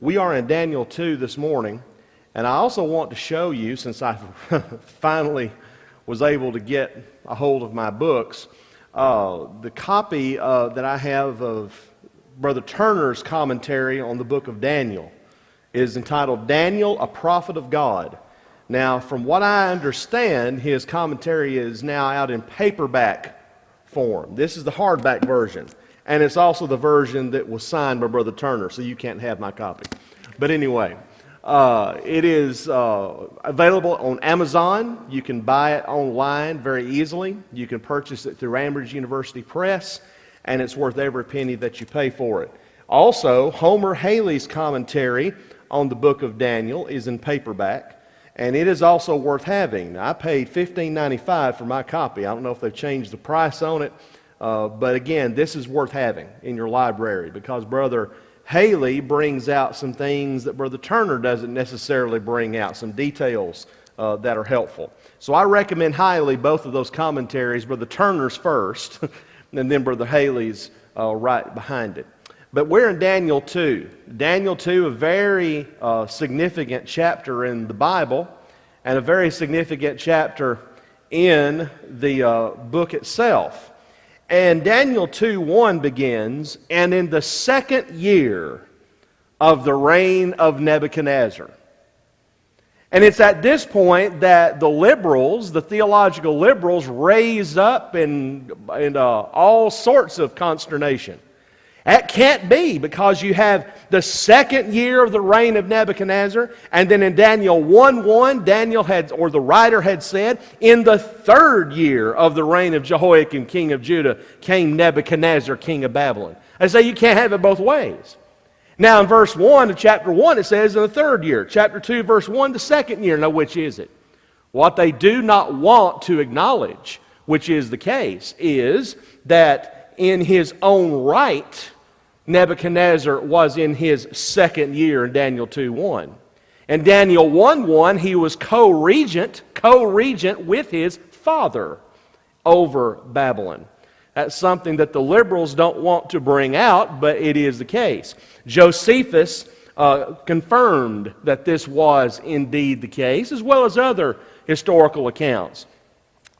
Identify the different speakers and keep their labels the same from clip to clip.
Speaker 1: We are in Daniel 2 this morning, and I also want to show you, since I finally was able to get a hold of my books, the copy that I have of Brother Turner's commentary on the book of Daniel is entitled Daniel, a Prophet of God. Now, from what I understand, his commentary is now out in paperback form. This is the hardback version. And it's also the version that was signed by Brother Turner, so you can't have my copy. But anyway, it is available on Amazon. You can buy it online very easily. You can purchase it through Ambridge University Press, and it's worth every penny that you pay for it. Also, Homer Haley's commentary on the book of Daniel is in paperback, and it is also worth having. I paid $15.95 for my copy. I don't know if they've changed the price on it. But again, this is worth having in your library because Brother Haley brings out some things that Brother Turner doesn't necessarily bring out, some details that are helpful. So I recommend highly both of those commentaries, Brother Turner's first, and then Brother Haley's right behind it. But we're in Daniel 2. Daniel 2, a very significant chapter in the Bible, and a very significant chapter in the book itself. And Daniel 2:1 begins, and in the second year of the reign of Nebuchadnezzar. And it's at this point that the liberals, the theological liberals, raise up in all sorts of consternation. That can't be, because you have the second year of the reign of Nebuchadnezzar, and then in Daniel 1:1, the writer had said, in the third year of the reign of Jehoiakim, king of Judah, came Nebuchadnezzar, king of Babylon. I say you can't have it both ways. Now in verse 1 of chapter 1, it says in the third year. Chapter 2, verse 1, the second year. Now which is it? What they do not want to acknowledge, which is the case, is that in his own right, Nebuchadnezzar was in his second year in Daniel 2:1. In Daniel 1:1, he was co-regent with his father over Babylon. That's something that the liberals don't want to bring out, but it is the case. Josephus confirmed that this was indeed the case, as well as other historical accounts.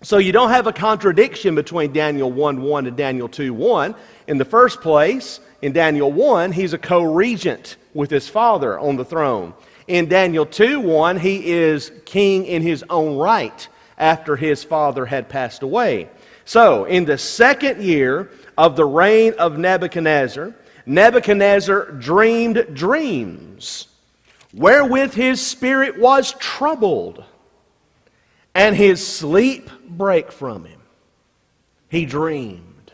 Speaker 1: So you don't have a contradiction between Daniel 1:1 and Daniel 2:1. In the first place, in Daniel 1, he's a co-regent with his father on the throne. In Daniel 2:1, he is king in his own right after his father had passed away. So, in the second year of the reign of Nebuchadnezzar, Nebuchadnezzar dreamed dreams, wherewith his spirit was troubled, and his sleep brake from him. He dreamed.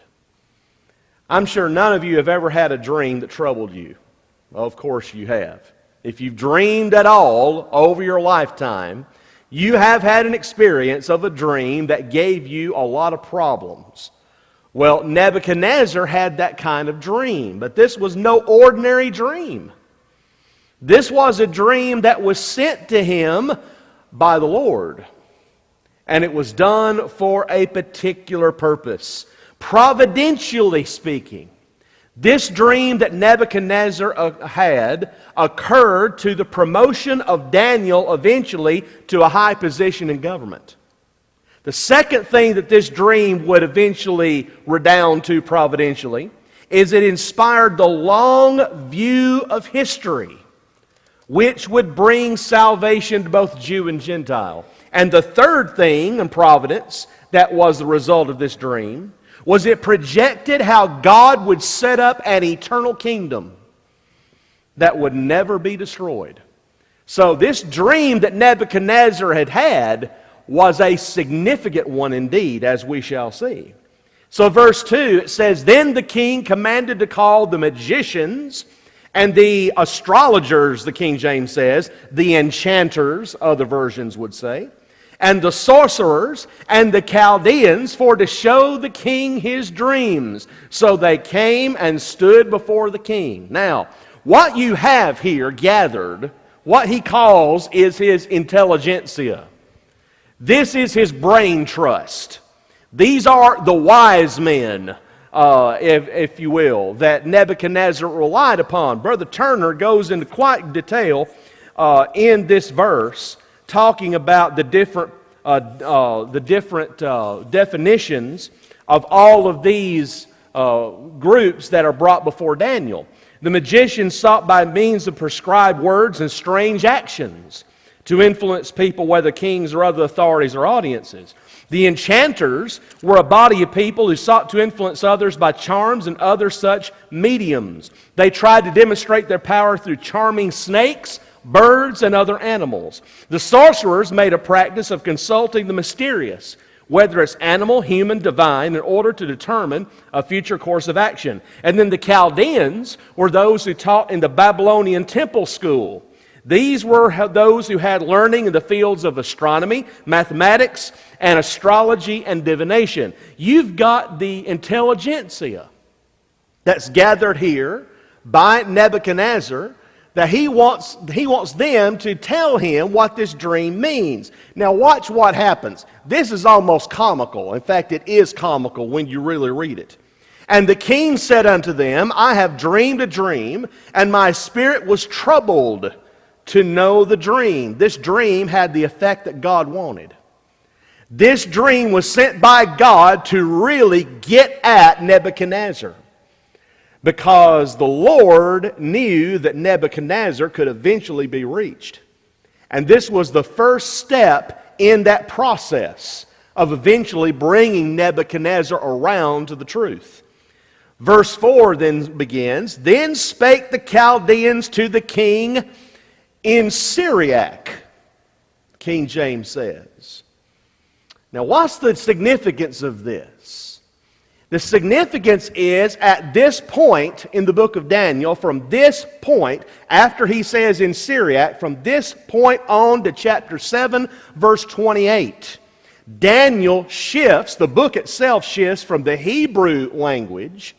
Speaker 1: I'm sure none of you have ever had a dream that troubled you. Well, of course you have. If you've dreamed at all over your lifetime, you have had an experience of a dream that gave you a lot of problems. Well, Nebuchadnezzar had that kind of dream, but this was no ordinary dream. This was a dream that was sent to him by the Lord. And it was done for a particular purpose. Providentially speaking, this dream that Nebuchadnezzar had occurred to the promotion of Daniel eventually to a high position in government. The second thing that this dream would eventually redound to providentially is it inspired the long view of history, which would bring salvation to both Jew and Gentile. And the third thing in providence that was the result of this dream was it projected how God would set up an eternal kingdom that would never be destroyed. So this dream that Nebuchadnezzar had was a significant one indeed, as we shall see. So verse 2, it says, Then the king commanded to call the magicians and the astrologers, the King James says, the enchanters, other versions would say, and the sorcerers and the Chaldeans for to show the king his dreams. So they came and stood before the king. Now, what you have here gathered, what he calls is his intelligentsia. This is his brain trust. These are the wise men if you will, that Nebuchadnezzar relied upon. Brother Turner goes into quite detail in this verse, talking about the different definitions of all of these groups that are brought before Daniel. The magicians sought by means of prescribed words and strange actions to influence people, whether kings or other authorities or audiences. The enchanters were a body of people who sought to influence others by charms and other such mediums. They tried to demonstrate their power through charming snakes, birds, and other animals. The sorcerers made a practice of consulting the mysterious, whether it's animal, human, divine, in order to determine a future course of action. And then the Chaldeans were those who taught in the Babylonian temple school. These were those who had learning in the fields of astronomy, mathematics, and astrology and divination. You've got the intelligentsia that's gathered here by Nebuchadnezzar, that he wants them to tell him what this dream means. Now watch what happens. This is almost comical. In fact, it is comical when you really read it. And the king said unto them, I have dreamed a dream, and my spirit was troubled to know the dream. This dream had the effect that God wanted. This dream was sent by God to really get at Nebuchadnezzar, because the Lord knew that Nebuchadnezzar could eventually be reached. And this was the first step in that process of eventually bringing Nebuchadnezzar around to the truth. Verse 4 then begins, Then spake the Chaldeans to the king in Syriac, King James says. Now what's the significance of this? The significance is, at this point in the book of Daniel, from this point, after he says in Syriac, from this point on to chapter 7, verse 28, Daniel shifts, the book itself shifts from the Hebrew language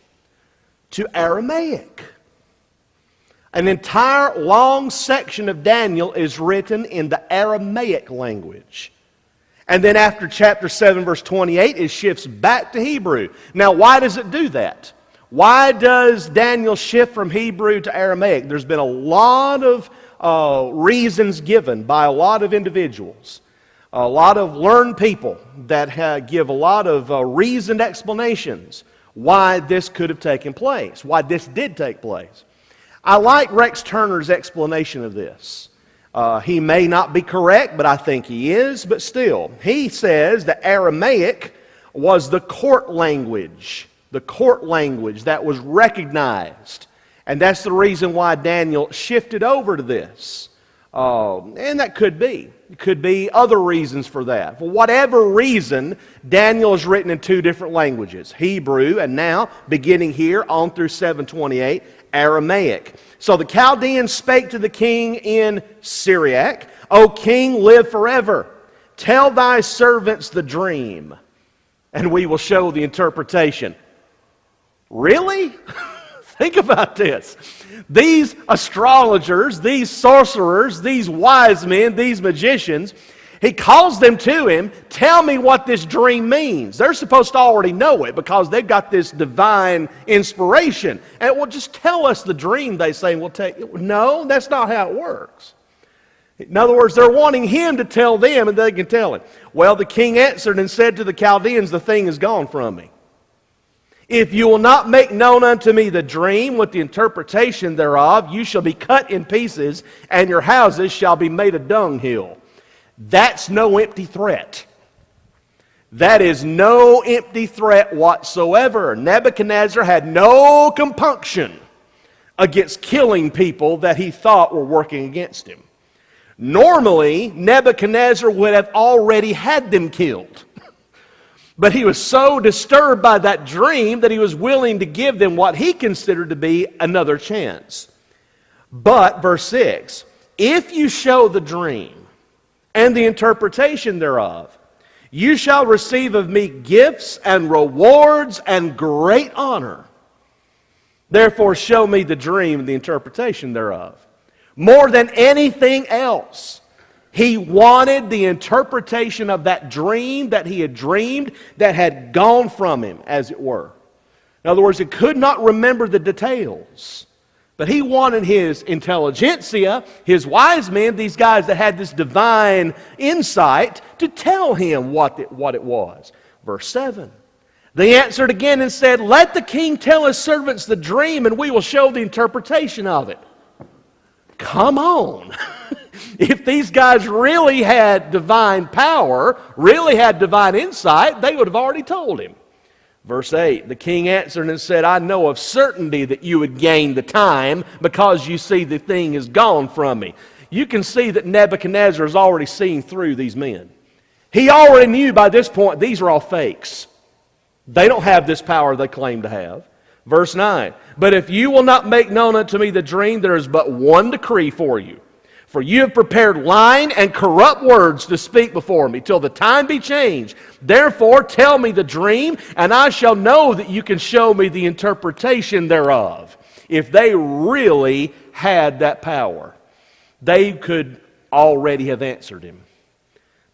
Speaker 1: to Aramaic. An entire long section of Daniel is written in the Aramaic language. And then after chapter 7, verse 28, it shifts back to Hebrew. Now, why does it do that? Why does Daniel shift from Hebrew to Aramaic? There's been a lot of reasons given by a lot of individuals, a lot of learned people that give a lot of reasoned explanations why this could have taken place, why this did take place. I like Rex Turner's explanation of this. He may not be correct, but I think he is. But still, he says that Aramaic was the court language that was recognized. And that's the reason why Daniel shifted over to this. And that could be. It could be other reasons for that. For whatever reason, Daniel is written in two different languages, Hebrew, and now, beginning here on through 728, Aramaic. So the Chaldeans spake to the king in Syriac, O king, live forever. Tell thy servants the dream, and we will show the interpretation. Really? Think about this. These astrologers, these sorcerers, these wise men, these magicians, he calls them to him, tell me what this dream means. They're supposed to already know it because they've got this divine inspiration. And well, just tell us the dream, they say. No, that's not how it works. In other words, they're wanting him to tell them and they can tell him. Well, the king answered and said to the Chaldeans, the thing is gone from me. If you will not make known unto me the dream with the interpretation thereof, you shall be cut in pieces, and your houses shall be made a dunghill. That's no empty threat. That is no empty threat whatsoever. Nebuchadnezzar had no compunction against killing people that he thought were working against him. Normally, Nebuchadnezzar would have already had them killed. But he was so disturbed by that dream that he was willing to give them what he considered to be another chance. But, verse 6, if you show the dream and the interpretation thereof, you shall receive of me gifts and rewards and great honor. Therefore show me the dream and the interpretation thereof. More than anything else, he wanted the interpretation of that dream that he had dreamed that had gone from him, as it were. In other words, he could not remember the details. But he wanted his intelligentsia, his wise men, these guys that had this divine insight, to tell him what it was. Verse 7. They answered again and said, "Let the king tell his servants the dream, and we will show the interpretation of it." Come on. If these guys really had divine power, really had divine insight, they would have already told him. Verse 8, the king answered and said, "I know of certainty that you would gain the time, because you see the thing is gone from me." You can see that Nebuchadnezzar is already seeing through these men. He already knew by this point these are all fakes. They don't have this power they claim to have. Verse 9, "But if you will not make known unto me the dream, there is but one decree for you. For you have prepared lying and corrupt words to speak before me, till the time be changed. Therefore tell me the dream, and I shall know that you can show me the interpretation thereof." If they really had that power, they could already have answered him.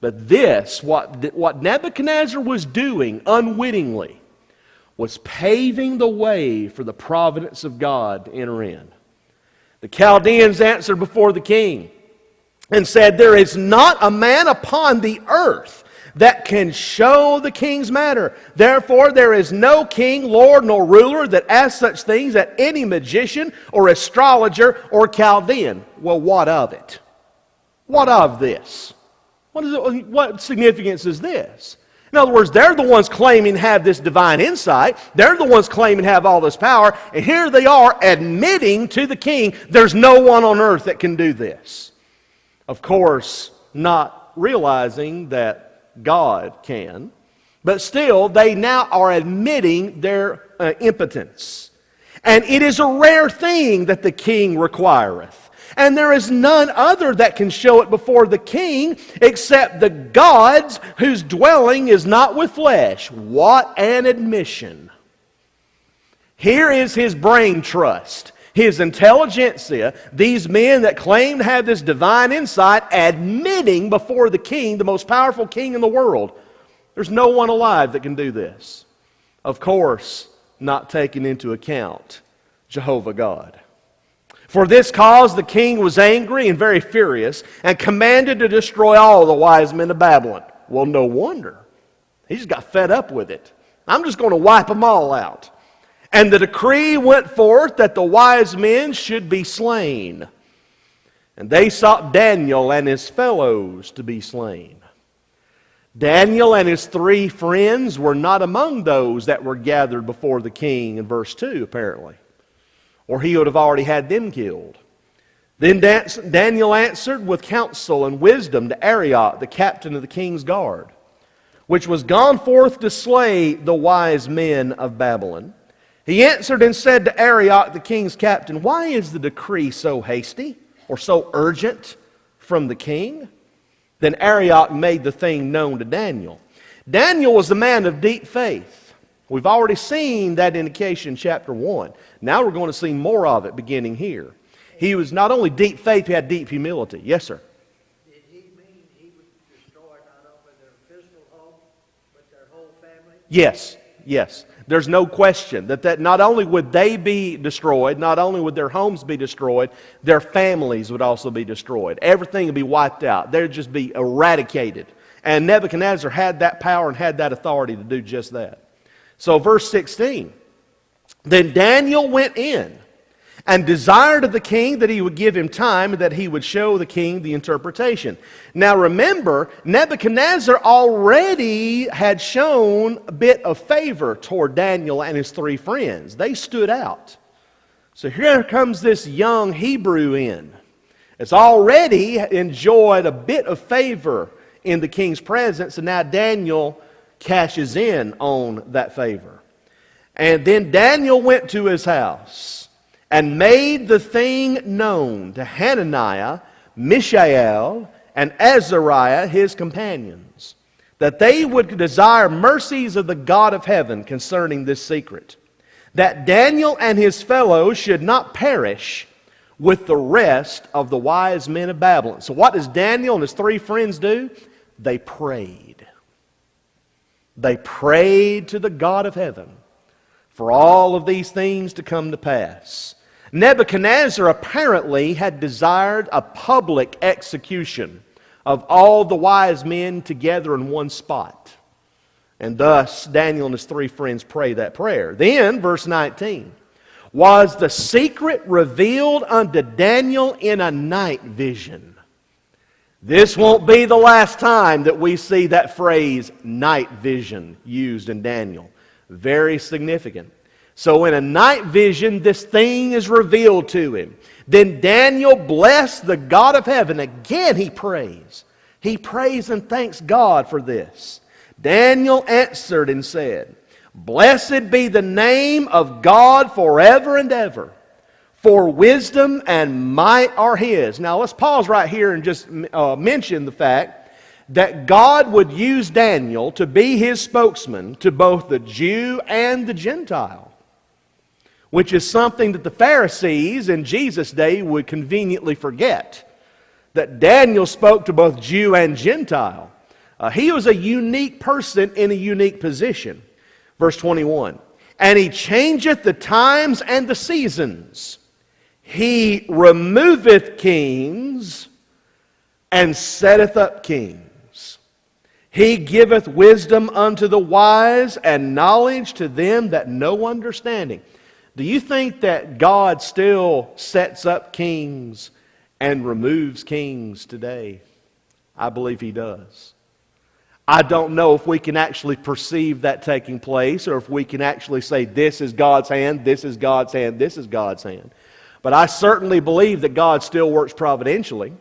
Speaker 1: But this, what Nebuchadnezzar was doing unwittingly, was paving the way for the providence of God to enter in. The Chaldeans answered before the king and said, "There is not a man upon the earth that can show the king's matter. Therefore there is no king, lord, nor ruler that asks such things at any magician or astrologer or Chaldean." Well, what of it? What of this? What significance is this? In other words, they're the ones claiming to have this divine insight. They're the ones claiming to have all this power. And here they are admitting to the king, there's no one on earth that can do this. Of course, not realizing that God can. But still, they now are admitting their impotence. And it is a rare thing that the king requireth. And there is none other that can show it before the king except the gods whose dwelling is not with flesh. What an admission. Here is his brain trust, his intelligentsia, these men that claim to have this divine insight, admitting before the king, the most powerful king in the world, there's no one alive that can do this. Of course, not taking into account Jehovah God. For this cause the king was angry and very furious, and commanded to destroy all the wise men of Babylon. Well, no wonder. He just got fed up with it. I'm just going to wipe them all out. And the decree went forth that the wise men should be slain. And they sought Daniel and his fellows to be slain. Daniel and his 3 friends were not among those that were gathered before the king in verse 2, apparently. Or he would have already had them killed. Then Daniel answered with counsel and wisdom to Arioch, the captain of the king's guard, which was gone forth to slay the wise men of Babylon. He answered and said to Arioch, the king's captain, "Why is the decree so hasty or so urgent from the king?" Then Arioch made the thing known to Daniel. Daniel was a man of deep faith. We've already seen that indication in chapter 1. Now we're going to see more of it beginning here. He was not only deep faith, he had deep humility. Yes, sir?
Speaker 2: Did he mean he would destroy not only their physical home, but their whole family?
Speaker 1: Yes, yes. There's no question that not only would they be destroyed, not only would their homes be destroyed, their families would also be destroyed. Everything would be wiped out. They'd just be eradicated. And Nebuchadnezzar had that power and had that authority to do just that. So verse 16, then Daniel went in and desired of the king that he would give him time and that he would show the king the interpretation. Now remember, Nebuchadnezzar already had shown a bit of favor toward Daniel and his 3 friends. They stood out. So here comes this young Hebrew in. It's already enjoyed a bit of favor in the king's presence, and now Daniel cashes in on that favor. And then Daniel went to his house and made the thing known to Hananiah, Mishael, and Azariah, his companions, that they would desire mercies of the God of heaven concerning this secret, that Daniel and his fellows should not perish with the rest of the wise men of Babylon. So what does Daniel and his 3 friends do? They prayed. They prayed to the God of heaven for all of these things to come to pass. Nebuchadnezzar apparently had desired a public execution of all the wise men together in one spot. And thus, Daniel and his three friends pray that prayer. Then, verse 19, was the secret revealed unto Daniel in a night vision. This won't be the last time that we see that phrase, night vision, used in Daniel. Very significant. So in a night vision, this thing is revealed to him. Then Daniel blessed the God of heaven. Again he prays. He prays and thanks God for this. Daniel answered and said, Blessed be the name of God forever and ever, for wisdom and might are His. Now let's pause right here and just mention the fact that God would use Daniel to be His spokesman to both the Jew and the Gentile, which is something that the Pharisees in Jesus' day would conveniently forget, that Daniel spoke to both Jew and Gentile. He was a unique person in a unique position. Verse 21, and He changeth the times and the seasons. He removeth kings and setteth up kings. He giveth wisdom unto the wise and knowledge to them that know understanding. Do you think that God still sets up kings and removes kings today? I believe He does. I don't know if we can actually perceive that taking place, or if we can actually say, this is God's hand, this is God's hand, this is God's hand. But I certainly believe that God still works providentially.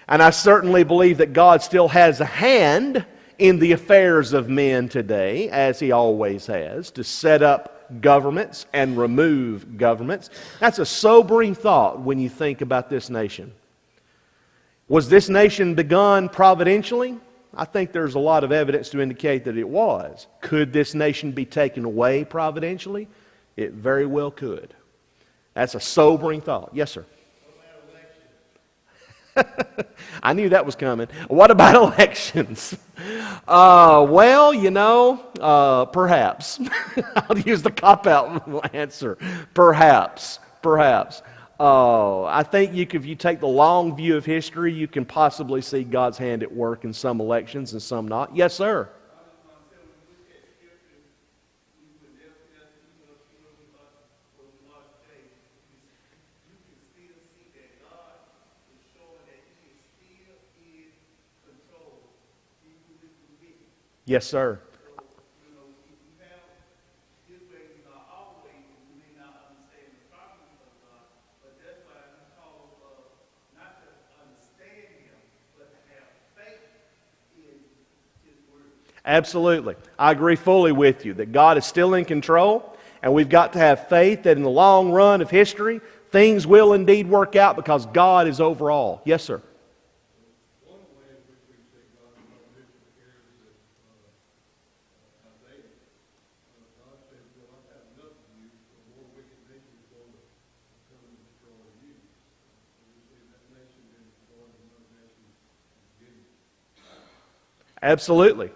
Speaker 1: And I certainly believe that God still has a hand in the affairs of men today, as He always has, to set up governments and remove governments. That's a sobering thought when you think about this nation. Was this nation begun providentially? I think there's a lot of evidence to indicate that it was. Could this nation be taken away providentially? It very well could. That's a sobering thought. Yes, sir. I knew that was coming. What about elections? Well, perhaps. I'll use the cop-out answer. Perhaps. I think if you take the long view of history, you can possibly see God's hand at work in some elections and some not. Yes, sir. Yes, sir. Absolutely. I agree fully with you that God is still in control, and we've got to have faith that in the long run of history, things will indeed work out because God is over all. Yes, sir. Absolutely.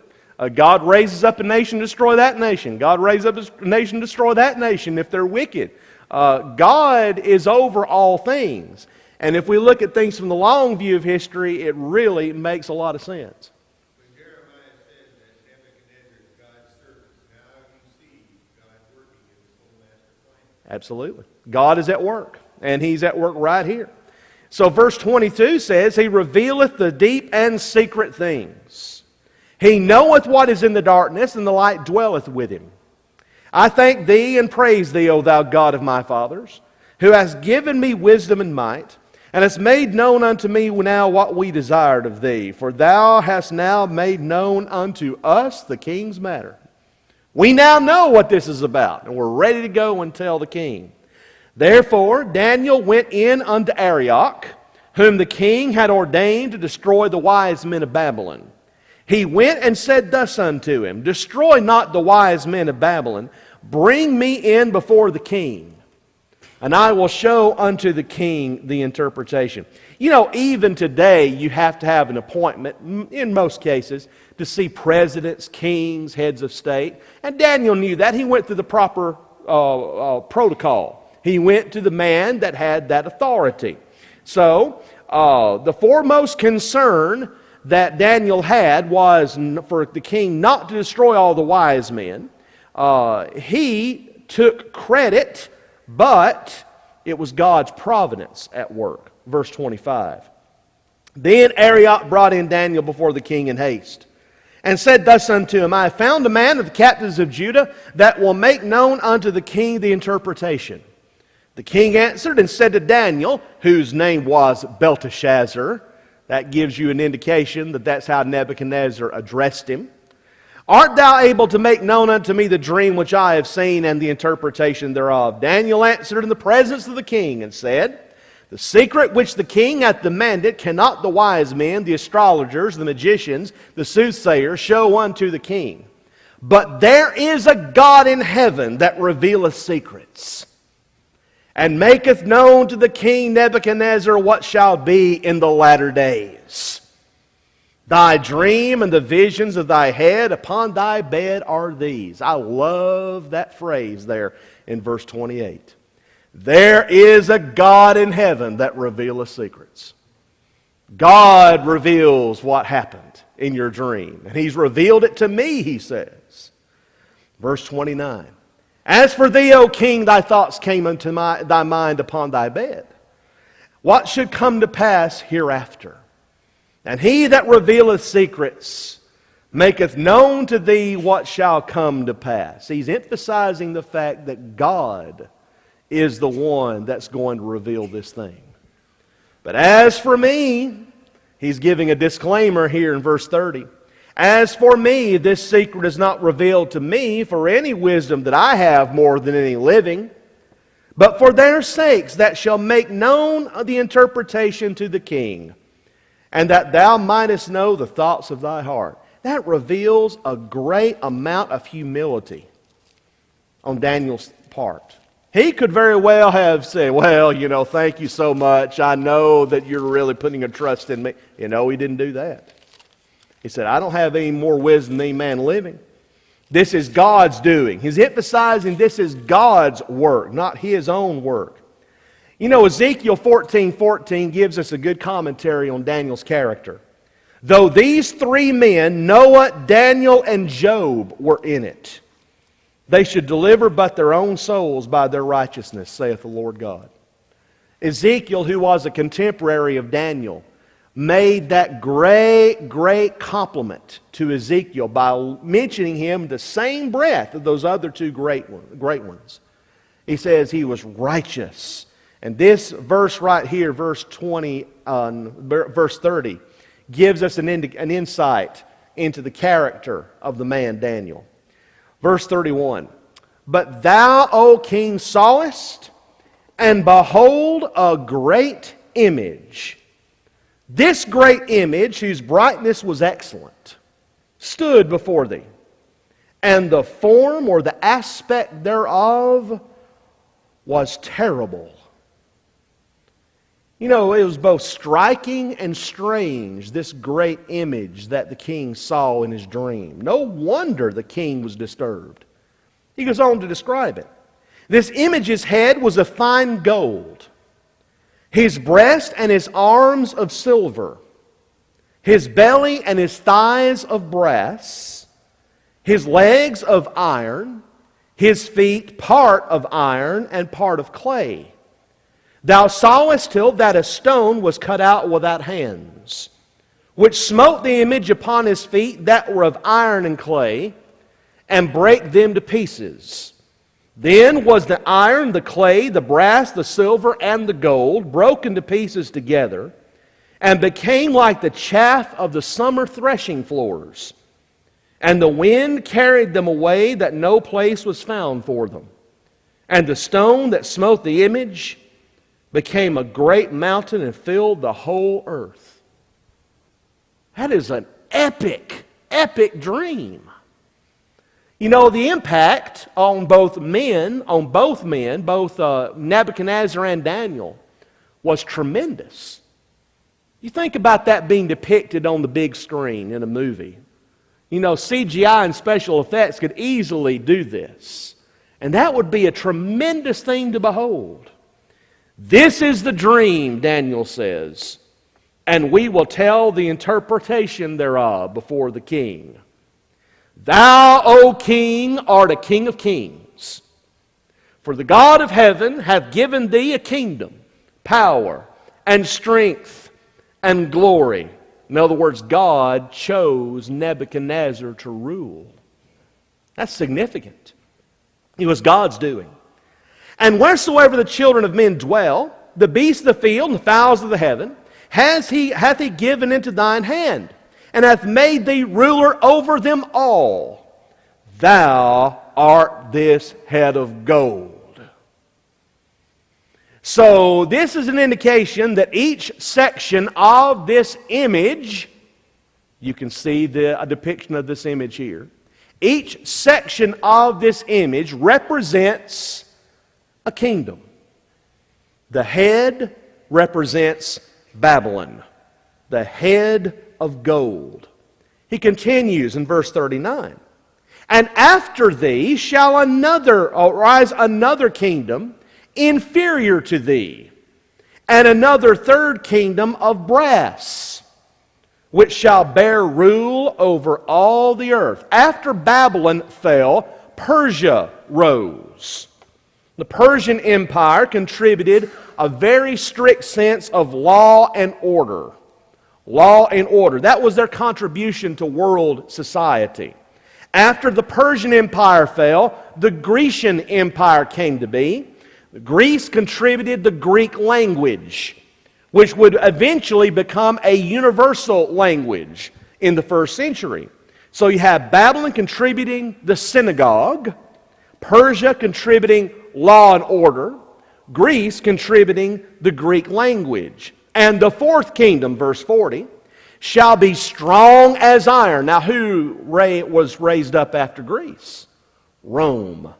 Speaker 1: God raises up a nation to destroy that nation. God raises up a nation to destroy that nation if they're wicked. God is over all things. And if we look at things from the long view of history, it really makes a lot of sense.
Speaker 3: When Jeremiah says that Nebuchadnezzar is God's servant, now you see God working in His whole master plan.
Speaker 1: Absolutely. God is at work, and He's at work right here. So verse 22 says, He revealeth the deep and secret things. He knoweth what is in the darkness, and the light dwelleth with Him. I thank Thee and praise Thee, O Thou God of my fathers, who hast given me wisdom and might, and hast made known unto me now what we desired of Thee. For Thou hast now made known unto us the king's matter. We now know what this is about, and we're ready to go and tell the king. Therefore Daniel went in unto Arioch, whom the king had ordained to destroy the wise men of Babylon. He went and said thus unto him, Destroy not the wise men of Babylon, bring me in before the king, and I will show unto the king the interpretation. Even today you have to have an appointment, in most cases, to see presidents, kings, heads of state. And Daniel knew that. He went through the proper protocol. He went to the man that had that authority. So, the foremost concern that Daniel had was for the king not to destroy all the wise men. He took credit, but it was God's providence at work. Verse 25. Then Arioch brought in Daniel before the king in haste, and said thus unto him, I have found a man of the captives of Judah that will make known unto the king the interpretation. The king answered and said to Daniel, whose name was Belteshazzar, that gives you an indication that that's how Nebuchadnezzar addressed him. Art thou able to make known unto me the dream which I have seen and the interpretation thereof? Daniel answered in the presence of the king and said, the secret which the king hath demanded cannot the wise men, the astrologers, the magicians, the soothsayers show unto the king. But there is a God in heaven that revealeth secrets, and maketh known to the king Nebuchadnezzar what shall be in the latter days. Thy dream and the visions of thy head upon thy bed are these. I love that phrase there in verse 28. There is a God in heaven that revealeth secrets. God reveals what happened in your dream. And He's revealed it to me, he says. Verse 29. As for thee, O king, thy thoughts came unto thy mind upon thy bed. What should come to pass hereafter? And he that revealeth secrets maketh known to thee what shall come to pass. He's emphasizing the fact that God is the one that's going to reveal this thing. But as for me, he's giving a disclaimer here in verse 30. As for me, this secret is not revealed to me for any wisdom that I have more than any living, but for their sakes that shall make known the interpretation to the king, and that thou mightest know the thoughts of thy heart. That reveals a great amount of humility on Daniel's part. He could very well have said, well, thank you so much. I know that you're really putting a trust in me. He didn't do that. He said, I don't have any more wisdom than any man living. This is God's doing. He's emphasizing this is God's work, not his own work. Ezekiel 14:14 gives us a good commentary on Daniel's character. Though these three men, Noah, Daniel, and Job, were in it, they should deliver but their own souls by their righteousness, saith the Lord God. Ezekiel, who was a contemporary of Daniel, made that great compliment to Ezekiel by mentioning him the same breath of those other two great ones. He says he was righteous. And this verse right here, verse 30, gives us an insight into the character of the man Daniel. Verse 31, But thou, O king, sawest, and behold a great image. This great image, whose brightness was excellent, stood before thee, and the form or the aspect thereof was terrible. It was both striking and strange, this great image that the king saw in his dream. No wonder the king was disturbed. He goes on to describe it. This image's head was of fine gold, his breast and his arms of silver, his belly and his thighs of brass, his legs of iron, his feet part of iron and part of clay. Thou sawest till that a stone was cut out without hands, which smote the image upon his feet that were of iron and clay, and brake them to pieces. Then was the iron, the clay, the brass, the silver, and the gold broken to pieces together, and became like the chaff of the summer threshing floors. And the wind carried them away, that no place was found for them. And the stone that smote the image became a great mountain and filled the whole earth. That is an epic dream. The impact on both men, both Nebuchadnezzar and Daniel, was tremendous. You think about that being depicted on the big screen in a movie. CGI and special effects could easily do this. And that would be a tremendous thing to behold. This is the dream, Daniel says, and we will tell the interpretation thereof before the king. Thou, O king, art a king of kings. For the God of heaven hath given thee a kingdom, power, and strength, and glory. In other words, God chose Nebuchadnezzar to rule. That's significant. It was God's doing. And wheresoever the children of men dwell, the beasts of the field and the fowls of the heaven, hath he given into thine hand, and hath made thee ruler over them all. Thou art this head of gold. So this is an indication that each section of this image, you can see a depiction of this image here. Each section of this image represents a kingdom. The head represents Babylon, the head of gold. He continues in verse 39. And after thee shall arise another kingdom inferior to thee, and another third kingdom of brass, which shall bear rule over all the earth. After Babylon fell, Persia rose. The Persian Empire contributed a very strict sense of law and order. Law and order. That was their contribution to world society. After the Persian Empire fell, the Grecian Empire came to be. Greece contributed the Greek language, which would eventually become a universal language in the first century. So you have Babylon contributing the synagogue, Persia contributing law and order, Greece contributing the Greek language. And the fourth kingdom, verse 40, shall be strong as iron. Now who was raised up after Greece? Rome.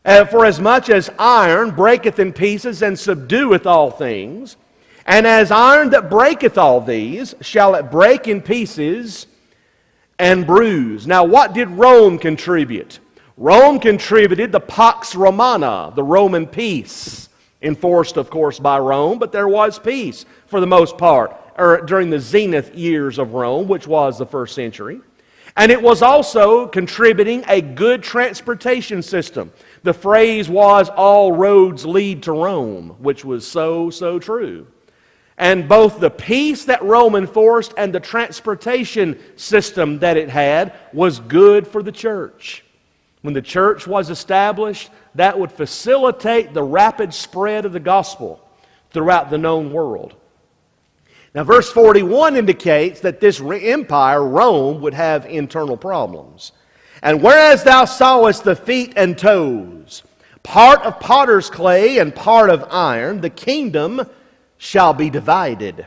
Speaker 1: For as much as iron breaketh in pieces and subdueth all things, and as iron that breaketh all these, shall it break in pieces and bruise. Now what did Rome contribute? Rome contributed the Pax Romana, the Roman peace, enforced, of course, by Rome, but there was peace for the most part during the zenith years of Rome, which was the first century. And it was also contributing a good transportation system. The phrase was, all roads lead to Rome, which was so true. And both the peace that Rome enforced and the transportation system that it had was good for the church. When the church was established, that would facilitate the rapid spread of the gospel throughout the known world. Now, verse 41 indicates that this empire, Rome, would have internal problems. And whereas thou sawest the feet and toes, part of potter's clay and part of iron, the kingdom shall be divided.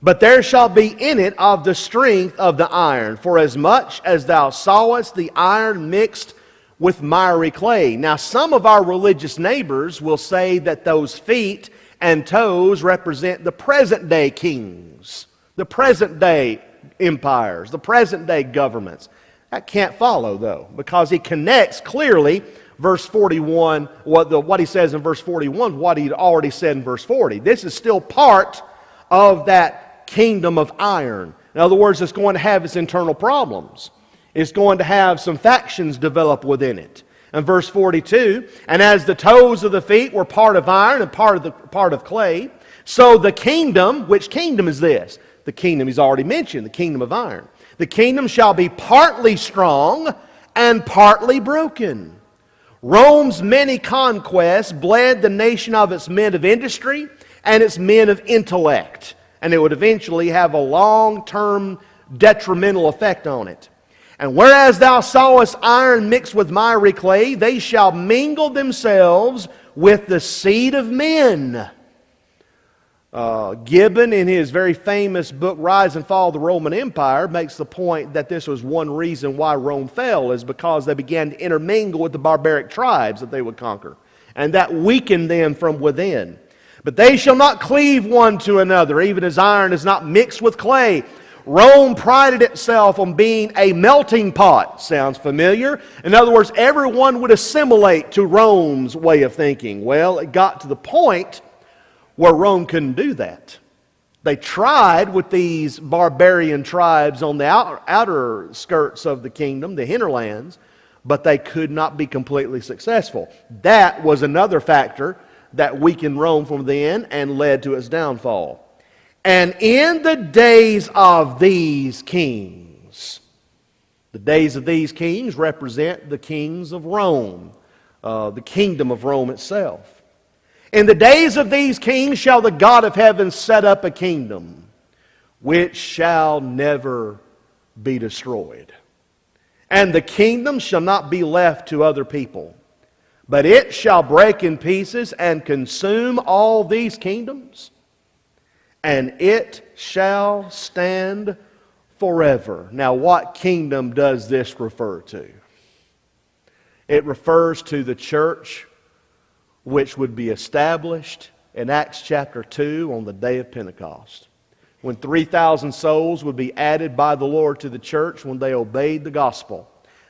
Speaker 1: But there shall be in it of the strength of the iron, for as much as thou sawest the iron mixed with miry clay. Now, some of our religious neighbors will say that those feet and toes represent the present day kings, the present day empires, the present day governments. That can't follow, though, because he connects clearly verse 41, what he says in verse 41, what he'd already said in verse 40. This is still part of that kingdom of iron. In other words, it's going to have its internal problems. It's going to have some factions develop within it. And verse 42, and as the toes of the feet were part of iron and part of clay, so the kingdom, which kingdom is this? The kingdom he's already mentioned, the kingdom of iron. The kingdom shall be partly strong and partly broken. Rome's many conquests bled the nation of its men of industry and its men of intellect, and it would eventually have a long-term detrimental effect on it. And whereas thou sawest iron mixed with miry clay, they shall mingle themselves with the seed of men. Gibbon, in his very famous book, Rise and Fall of the Roman Empire, makes the point that this was one reason why Rome fell, is because they began to intermingle with the barbaric tribes that they would conquer. And that weakened them from within. But they shall not cleave one to another, even as iron is not mixed with clay. Rome prided itself on being a melting pot. Sounds familiar? In other words, everyone would assimilate to Rome's way of thinking. Well, it got to the point where Rome couldn't do that. They tried with these barbarian tribes on the outer skirts of the kingdom, the hinterlands, but they could not be completely successful. That was another factor that weakened Rome from then and led to its downfall. And in the days of these kings, the days of these kings represent the kings of Rome, the kingdom of Rome itself. In the days of these kings shall the God of heaven set up a kingdom which shall never be destroyed. And the kingdom shall not be left to other people, but it shall break in pieces and consume all these kingdoms, and it shall stand forever. Now, what kingdom does this refer to? It refers to the church which would be established in Acts chapter 2 on the day of Pentecost, when 3,000 souls would be added by the Lord to the church when they obeyed the gospel.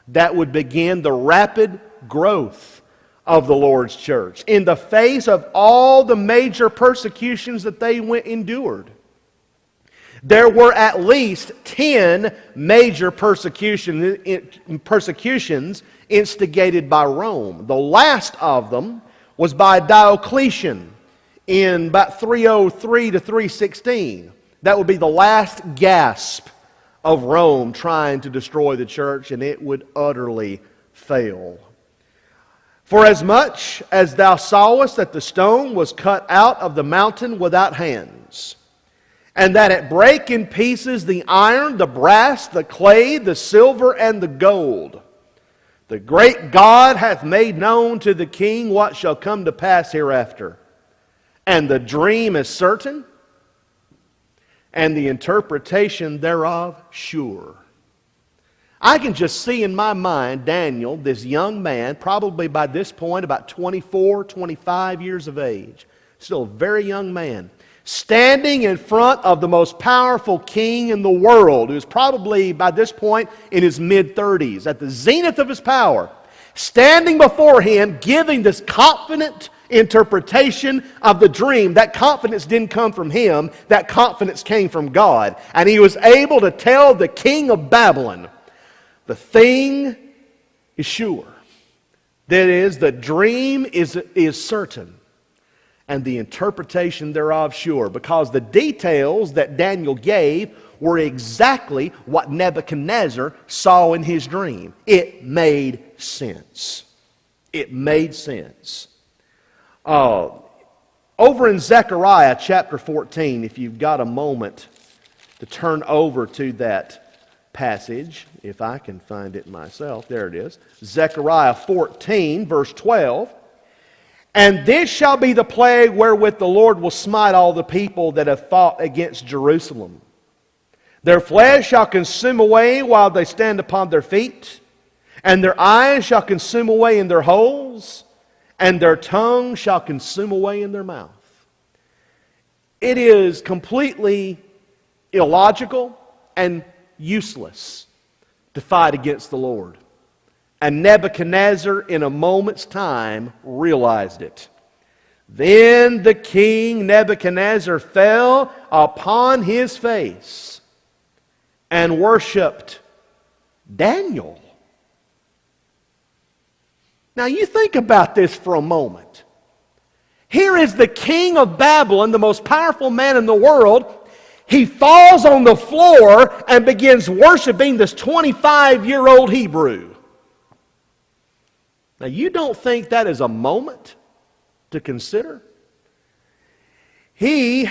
Speaker 1: That would begin the rapid growth of the Lord's church in the face of all the major persecutions that they endured. There were at least 10 major persecutions instigated by Rome. The last of them was by Diocletian in about 303 to 316. That would be the last gasp of Rome trying to destroy the church, and it would utterly fail. For as much as thou sawest that the stone was cut out of the mountain without hands, and that it brake in pieces the iron, the brass, the clay, the silver, and the gold, the great God hath made known to the king what shall come to pass hereafter. And the dream is certain, and the interpretation thereof sure. I can just see in my mind Daniel, this young man, probably by this point about 24, 25 years of age, still a very young man, standing in front of the most powerful king in the world, who's probably by this point in his mid-30s, at the zenith of his power, standing before him, giving this confident interpretation of the dream. That confidence didn't come from him, that confidence came from God. And he was able to tell the king of Babylon, the thing is sure. That is, the dream is certain, and the interpretation thereof sure, because the details that Daniel gave were exactly what Nebuchadnezzar saw in his dream. It made sense. It made sense. Over in Zechariah chapter 14, if you've got a moment to turn over to that passage, if I can find it myself, there it is. Zechariah 14, verse 12. And this shall be the plague wherewith the Lord will smite all the people that have fought against Jerusalem. Their flesh shall consume away while they stand upon their feet, and their eyes shall consume away in their holes, and their tongue shall consume away in their mouth. It is completely illogical and useless to fight against the Lord. And Nebuchadnezzar, in a moment's time, realized it. Then the king Nebuchadnezzar fell upon his face and worshipped Daniel. Now you think about this for a moment. Here is the king of Babylon, the most powerful man in the world. He falls on the floor and begins worshiping this 25-year-old Hebrew. Now, you don't think that is a moment to consider? He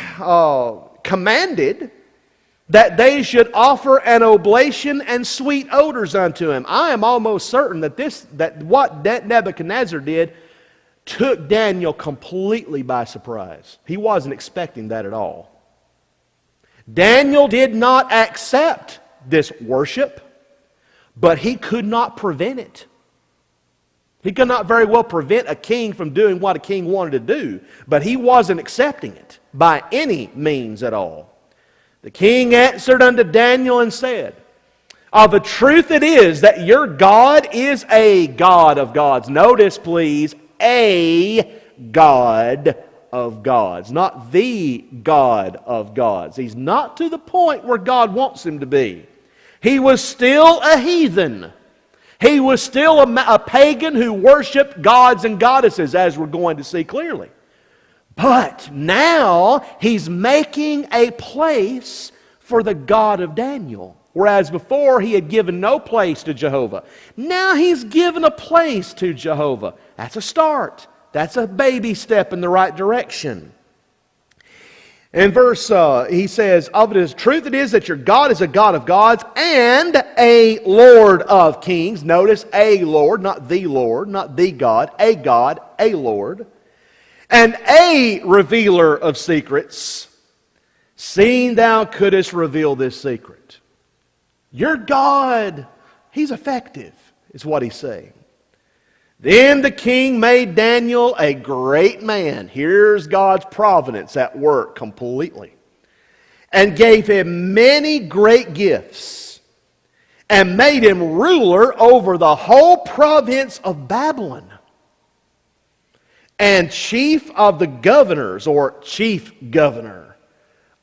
Speaker 1: commanded that they should offer an oblation and sweet odors unto him. I am almost certain that what Nebuchadnezzar did took Daniel completely by surprise. He wasn't expecting that at all. Daniel did not accept this worship, but he could not prevent it. He could not very well prevent a king from doing what a king wanted to do, but he wasn't accepting it by any means at all. The king answered unto Daniel and said, of a truth it is that your God is a God of gods. Notice, please, a God of gods, not the God of gods. He's not to the point where God wants him to be. He was still a heathen. He was still a pagan who worshiped gods and goddesses, as we're going to see clearly. But now he's making a place for the God of Daniel. Whereas before he had given no place to Jehovah. Now he's given a place to Jehovah. That's a start. That's a baby step in the right direction. In verse, he says, of it truth it is that your God is a God of gods and a Lord of kings. Notice, a Lord, not the God, a Lord. And a revealer of secrets, seeing thou couldst reveal this secret. Your God, He's effective, is what he's saying. Then the king made Daniel a great man. Here's God's providence at work completely. And gave him many great gifts. And made him ruler over the whole province of Babylon. And chief of the governors, or chief governor,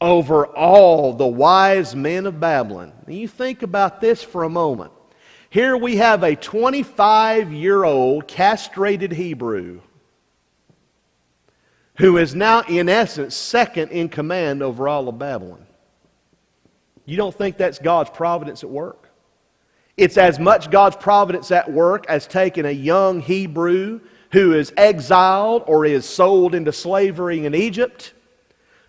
Speaker 1: over all the wise men of Babylon. Now you think about this for a moment. Here we have a 25-year-old castrated Hebrew who is now, in essence, second in command over all of Babylon. You don't think that's God's providence at work? It's as much God's providence at work as taking a young Hebrew who is exiled or is sold into slavery in Egypt,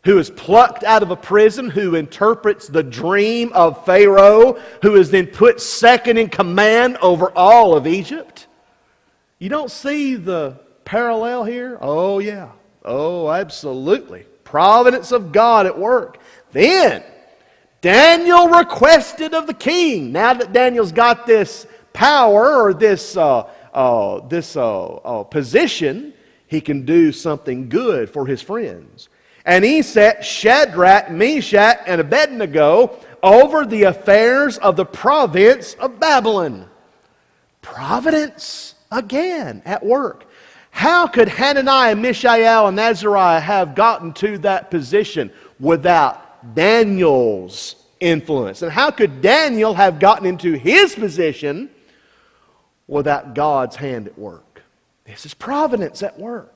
Speaker 1: who is plucked out of a prison, who interprets the dream of Pharaoh, who is then put second in command over all of Egypt. You don't see the parallel here? Oh, yeah. Oh, absolutely. Providence of God at work. Then, Daniel requested of the king. Now that Daniel's got this power or this position, he can do something good for his friends. And he set Shadrach, Meshach, and Abednego over the affairs of the province of Babylon. Providence again at work. How could Hananiah, Mishael, and Azariah have gotten to that position without Daniel's influence? And how could Daniel have gotten into his position without God's hand at work? This is providence at work.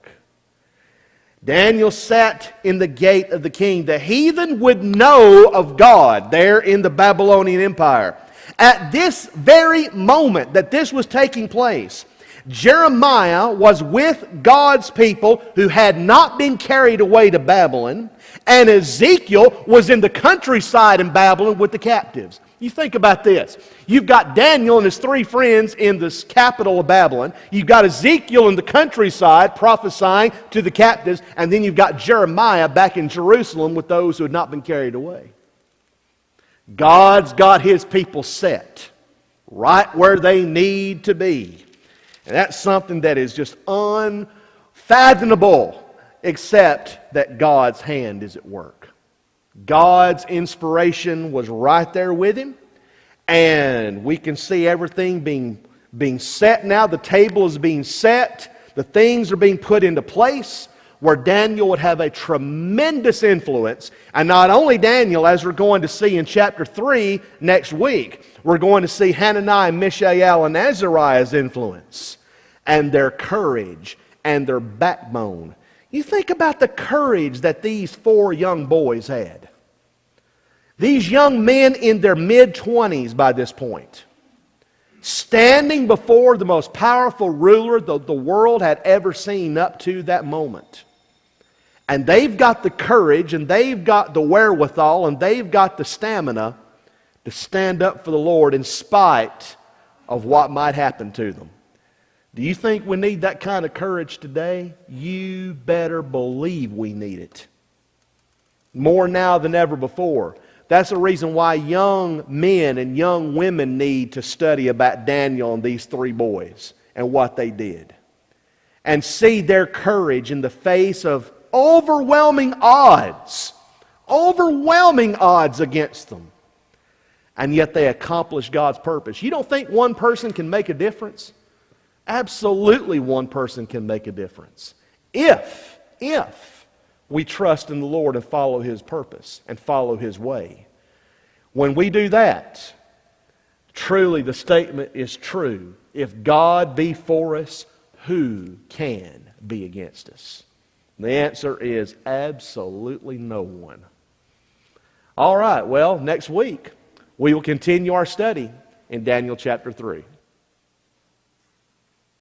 Speaker 1: Daniel sat in the gate of the king. The heathen would know of God there in the Babylonian Empire. At this very moment that this was taking place, Jeremiah was with God's people who had not been carried away to Babylon, and Ezekiel was in the countryside in Babylon with the captives. You think about this. You've got Daniel and his three friends in the capital of Babylon. You've got Ezekiel in the countryside prophesying to the captives. And then you've got Jeremiah back in Jerusalem with those who had not been carried away. God's got His people set right where they need to be. And that's something that is just unfathomable, except that God's hand is at work. God's inspiration was right there with him, and we can see everything being set now. The table is being set. The things are being put into place where Daniel would have a tremendous influence. And not only Daniel, as we're going to see in chapter 3 next week, we're going to see Hananiah, Mishael, and Azariah's influence and their courage and their backbone. You think about the courage that these four young boys had. These young men in their mid-20s by this point, standing before the most powerful ruler the world had ever seen up to that moment. And they've got the courage, and they've got the wherewithal, and they've got the stamina to stand up for the Lord in spite of what might happen to them. Do you think we need that kind of courage today? You better believe we need it. More now than ever before. That's the reason why young men and young women need to study about Daniel and these three boys and what they did. And see their courage in the face of overwhelming odds. overwhelming odds against them. And yet they accomplish God's purpose. You don't think one person can make a difference? Absolutely one person can make a difference. If we trust in the Lord and follow His purpose and follow His way. When we do that, truly the statement is true. If God be for us, who can be against us? The answer is absolutely no one. All right, well, next week we will continue our study in Daniel chapter 3.